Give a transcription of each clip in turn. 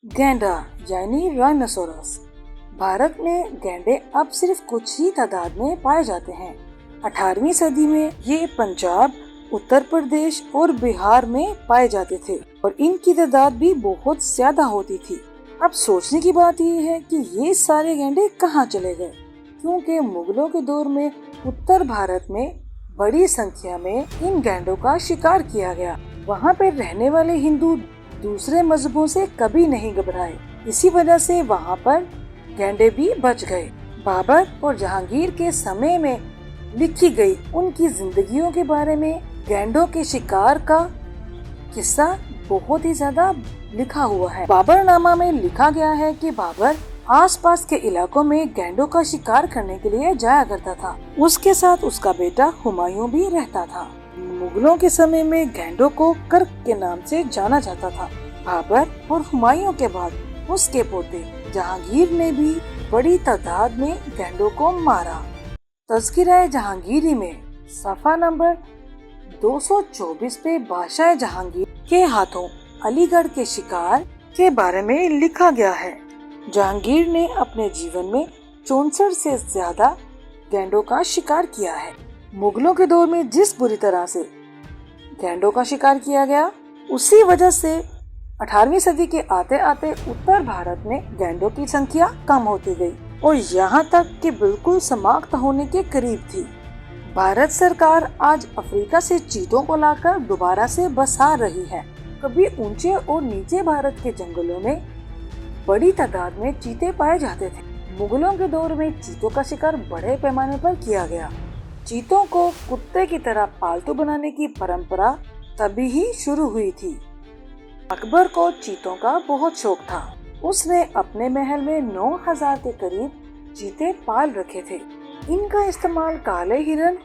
गैंडा यानी राइनोसोरस। भारत में गैंडे अब सिर्फ कुछ ही तादाद में पाए जाते हैं। 18वीं सदी में ये पंजाब, उत्तर प्रदेश और बिहार में पाए जाते थे और इनकी तादाद भी बहुत ज्यादा होती थी। अब सोचने की बात ये है कि ये सारे गैंडे कहाँ चले गए, क्योंकि मुगलों के दौर में उत्तर भारत में बड़ी संख्या में इन गैंडों का शिकार किया गया। वहाँ पे रहने वाले हिंदू दूसरे मजहबों से कभी नहीं घबराए, इसी वजह से वहाँ पर गैंडे भी बच गए। बाबर और जहांगीर के समय में लिखी गई उनकी जिंदगियों के बारे में गैंडों के शिकार का किस्सा बहुत ही ज्यादा लिखा हुआ है। बाबरनामा में लिखा गया है कि बाबर आसपास के इलाकों में गैंडों का शिकार करने के लिए जाया करता था। उसके साथ उसका बेटा हुमायूं भी रहता था। मुगलों के समय में गैंडों को कर्क के नाम से जाना जाता था। बाबर और हुमायूं के बाद उसके पोते जहांगीर ने भी बड़ी तादाद में गैंडों को मारा। तज़किरा जहांगीरी में सफा नंबर 224 पे बादशाह जहांगीर के हाथों अलीगढ़ के शिकार के बारे में लिखा गया है। जहांगीर ने अपने जीवन में 64 से ज्यादा गैंडों का शिकार किया है। मुगलों के दौर में जिस बुरी तरह से गैंडों का शिकार किया गया, उसी वजह से 18वीं सदी के आते आते उत्तर भारत में गैंडों की संख्या कम होती गई और यहाँ तक कि बिल्कुल समाप्त होने के करीब थी। भारत सरकार आज अफ्रीका से चीतों को लाकर दोबारा से बसा रही है। कभी ऊंचे और नीचे भारत के जंगलों में बड़ी तादाद में चीते पाए जाते थे। मुगलों के दौर में चीतों का शिकार बड़े पैमाने पर किया गया। चीतों को कुत्ते की तरह पालतू बनाने की परंपरा तभी ही शुरू हुई थी। अकबर को चीतों का बहुत शौक था। उसने अपने महल में 9000 के करीब चीते पाल रखे थे। इनका इस्तेमाल काले हिरण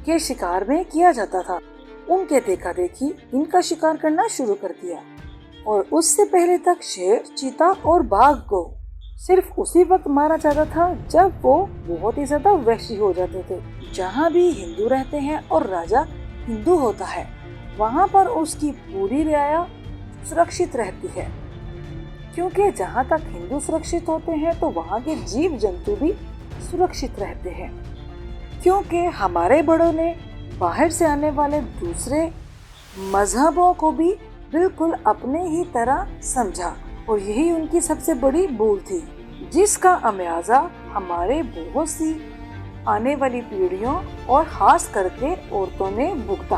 के शिकार में किया जाता था। उनके देखा देखी इनका शिकार करना शुरू कर दिया और उससे पहले तक शेर, चीता और बाघ को सिर्फ उसी वक्त मारा जाता था जब वो बहुत ही ज्यादा वहशी हो जाते थे। जहाँ भी हिंदू रहते हैं और राजा हिंदू होता है, वहाँ पर उसकी पूरी रियाया सुरक्षित रहती है, क्योंकि जहाँ तक हिंदू सुरक्षित होते हैं तो वहाँ के जीव जंतु भी सुरक्षित रहते हैं। क्योंकि हमारे बड़ों ने बाहर से आने वाले दूसरे मजहबों को भी बिल्कुल अपने ही तरह समझा और यही उनकी सबसे बड़ी भूल थी, जिसका अमियाजा हमारे बहुत सी आने वाली पीढ़ियों और खास करके औरतों ने भुगता।